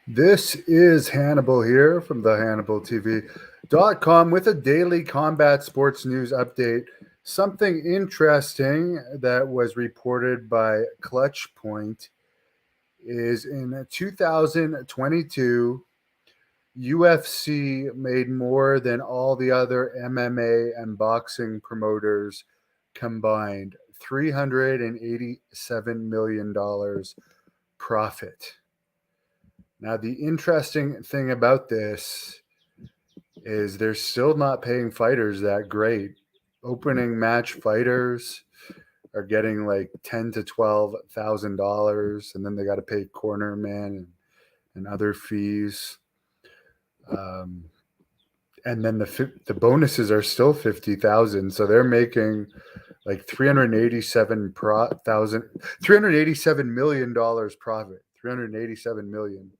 This is Hannibal here from the HannibalTV.com with a daily combat sports news update. Something interesting that was reported by Clutch Point is in 2022, UFC made more than all the other MMA and boxing promoters combined $387 million profit. Now, the interesting thing about this is they're still not paying fighters that great. Opening match fighters are getting like $10,000 to $12,000, and then they got to pay cornermen and other fees. Um, and then the bonuses are still 50,000, so they're making like 387 million dollars profit. 387 million,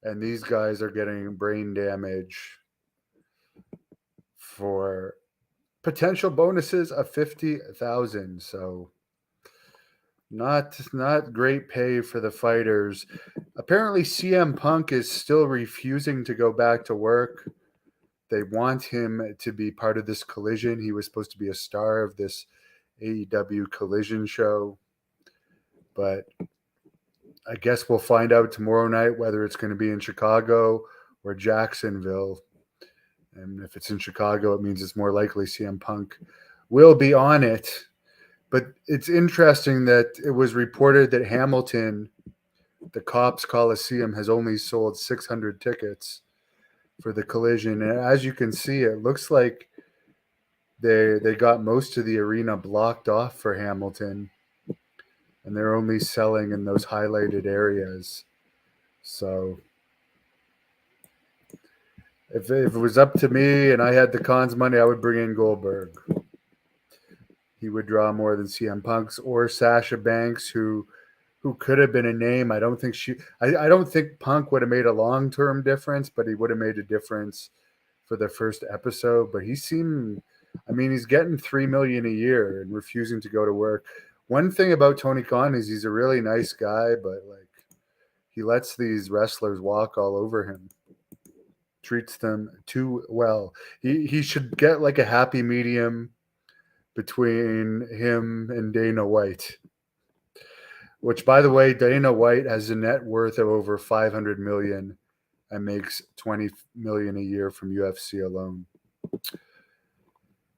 and these guys are getting brain damage for potential bonuses of 50,000. So not great pay for the fighters. Apparently CM Punk is still refusing to go back to work. They want him to be part of this collision. He was supposed to be a star of this AEW collision show, but I guess we'll find out tomorrow night whether it's going to be in Chicago or Jacksonville. And if it's in Chicago, it means it's more likely CM Punk will be on it. But it's interesting that it was reported that Hamilton, the Cops Coliseum, has only sold 600 tickets for the collision. And as you can see, it looks like they got most of the arena blocked off for Hamilton, and they're only selling in those highlighted areas. So if it was up to me and I had the Khan's money, I would bring in Goldberg. He would draw more than CM Punk's or Sasha Banks, who could have been a name. I don't think I don't think Punk would have made a long-term difference, but he would have made a difference for the first episode. But he seemed, I mean, he's getting $3 million a year and refusing to go to work. One thing about Tony Khan is he's a really nice guy, but like he lets these wrestlers walk all over him, treats them too well. He should get like a happy medium between him and Dana White. Which, by the way, Dana White has a net worth of over 500 million and makes 20 million a year from UFC alone.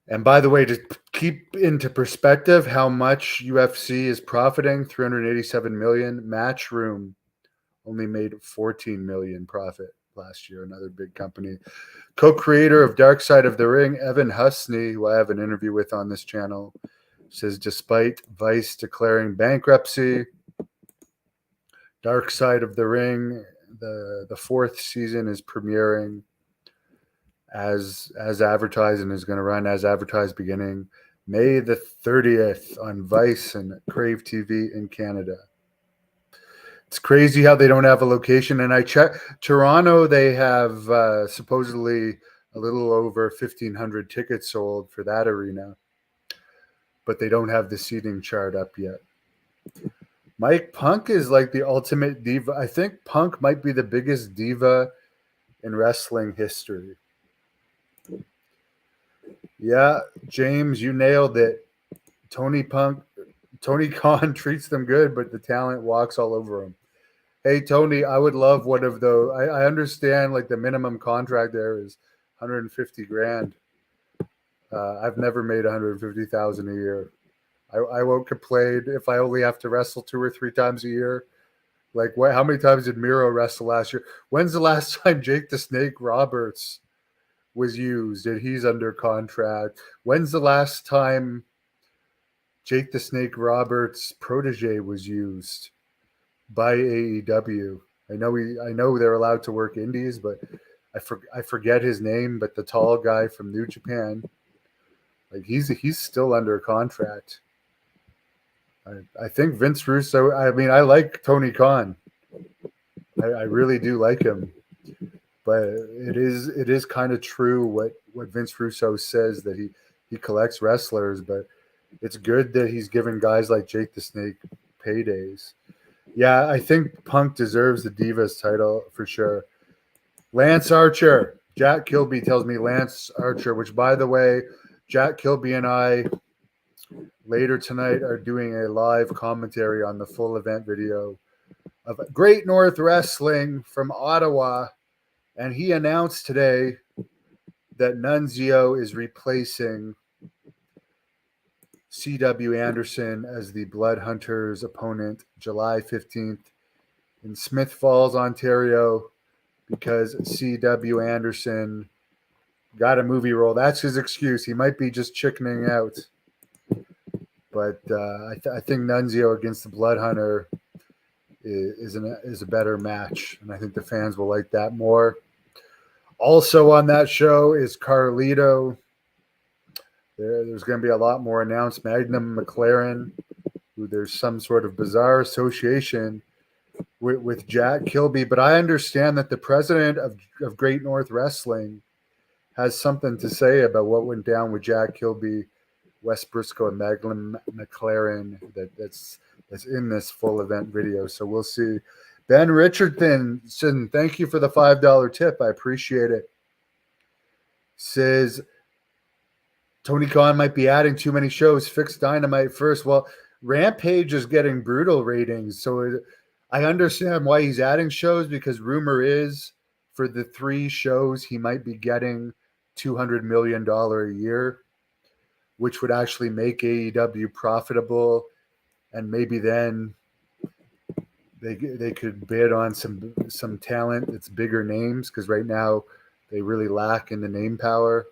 And by the way, to keep into perspective how much UFC is profiting, 387 million, Matchroom only made 14 million profit last year, another big company. Co-creator of Dark Side of the Ring, Evan Husney, who I have an interview with on this channel, says despite Vice declaring bankruptcy, Dark Side of the Ring, the fourth season is premiering as advertised and is going to run as advertised beginning May the 30th on Vice and Crave TV in Canada. It's crazy how they don't have a location. And I checked Toronto, they have supposedly a little over 1,500 tickets sold for that arena, but they don't have the seating chart up yet. Mike, Punk is like the ultimate diva. I think Punk might be the biggest diva in wrestling history. Yeah, James, you nailed it. Tony Khan treats them good, but the talent walks all over him. Hey, Tony, I would love one of those. I understand like the minimum contract there is 150 grand. I've never made 150,000 a year. I won't complain if I only have to wrestle 2 or 3 times a year. Like, what? How many times did Miro wrestle last year? When's the last time Jake the Snake Roberts was used and he's under contract? When's the last time Jake the Snake Roberts' protege was used by AEW? I know they're allowed to work indies, but I forget his name. But the tall guy from New Japan, like he's still under contract. I think Vince Russo. I mean, I like Tony Khan. I really do like him, but it is kind of true what Vince Russo says, that he collects wrestlers, but it's good that he's giving guys like Jake the Snake paydays. Yeah, I think Punk deserves the Divas title for sure. Lance Archer. Jack Kilby tells me Lance Archer, which, by the way, Jack Kilby and I later tonight are doing a live commentary on the full event video of Great North Wrestling from Ottawa. And he announced today that Nunzio is replacing C.W. Anderson as the Blood Hunters opponent July 15th in Smith Falls, Ontario, because C.W. Anderson got a movie role. That's his excuse. He might be just chickening out. But I think Nunzio against the Blood Hunter is a better match, and I think the fans will like that more. Also on that show is Carlito. There's going to be a lot more announced. Magnum McLaren, who there's some sort of bizarre association with Jack Kilby, but I understand that the president of Great North Wrestling has something to say about what went down with Jack Kilby, Wes Briscoe, and Magnum McLaren that's in this full event video. So we'll see. Ben Richardson, thank you for the $5 tip. I appreciate it. Says Tony Khan might be adding too many shows. Fix Dynamite first. Well, Rampage is getting brutal ratings, so I understand why he's adding shows, because rumor is for the 3 shows he might be getting $200 million a year, which would actually make AEW profitable, and maybe then they could bid on some talent that's bigger names, because right now they really lack in the name power.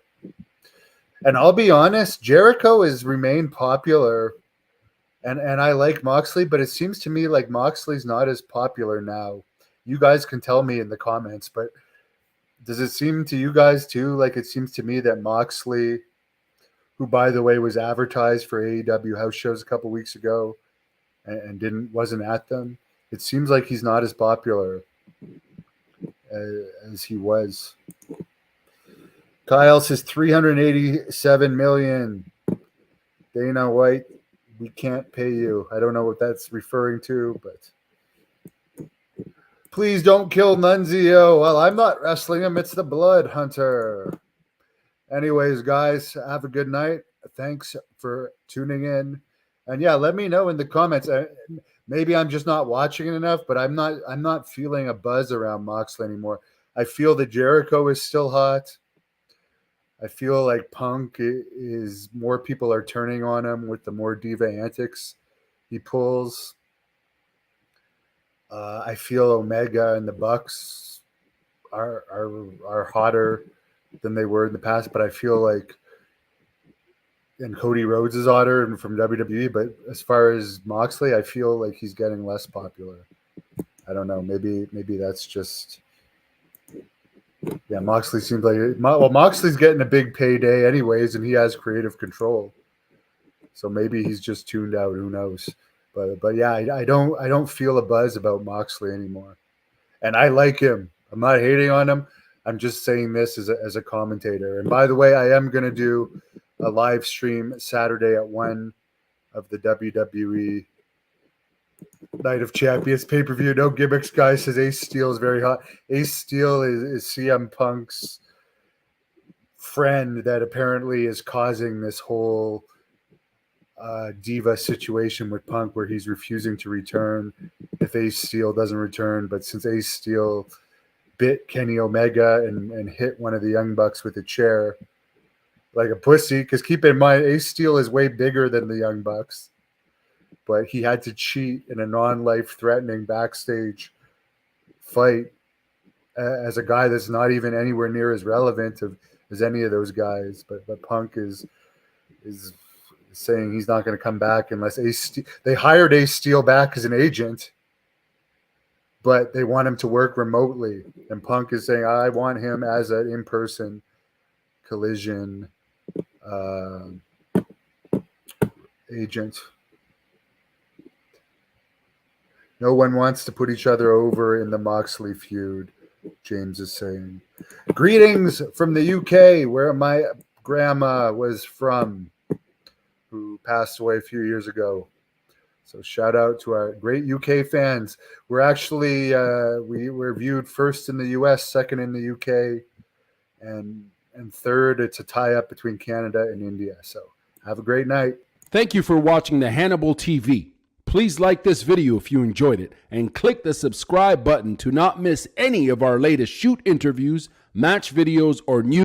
And I'll be honest, Jericho has remained popular, and I like Moxley, but it seems to me like Moxley's not as popular now. You guys can tell me in the comments, but does it seem to you guys too like it seems to me that Moxley, who by the way was advertised for AEW house shows a couple weeks ago and wasn't at them, it seems like he's not as popular as he was. Kyle says 387 million. Dana White, we can't pay you. I don't know what that's referring to, but please don't kill Nunzio. Well, I'm not wrestling him. It's the Blood Hunter. Anyways, guys, have a good night. Thanks for tuning in. And yeah, let me know in the comments. Maybe I'm just not watching it enough, but I'm not feeling a buzz around Moxley anymore. I feel that Jericho is still hot. I feel like Punk is more people are turning on him with the more diva antics he pulls. I feel Omega and the Bucks are hotter than they were in the past, but I feel like, and Cody Rhodes is hotter and from WWE, but as far as Moxley, I feel like he's getting less popular. I don't know. Maybe that's just. Yeah, Moxley seems like Moxley's getting a big payday anyways, and he has creative control. So maybe he's just tuned out. Who knows? But yeah, I don't feel a buzz about Moxley anymore, and I like him. I'm not hating on him. I'm just saying this as a commentator. And by the way, I am going to do a live stream Saturday at 1 of the WWE Night of Champions pay-per-view. No gimmicks, guys. Says Ace Steel is very hot. Ace Steel is CM Punk's friend that apparently is causing this whole diva situation with Punk, where he's refusing to return if Ace Steel doesn't return. But since Ace Steel bit Kenny Omega and hit one of the Young Bucks with a chair like a pussy, because keep in mind, Ace Steel is way bigger than the Young Bucks, but he had to cheat in a non-life-threatening backstage fight as a guy that's not even anywhere near as relevant as any of those guys. But Punk is saying he's not going to come back unless they hired Ace Steel back as an agent, but they want him to work remotely. And Punk is saying, I want him as an in-person Collision agent. No one wants to put each other over in the Moxley feud, James is saying. Greetings from the UK, where my grandma was from, who passed away a few years ago. So shout out to our great UK fans. We're actually we're viewed first in the US, second in the UK, and third. It's a tie up between Canada and India. So have a great night. Thank you for watching the Hannibal TV. Please like this video if you enjoyed it and click the subscribe button to not miss any of our latest shoot interviews, match videos, or news.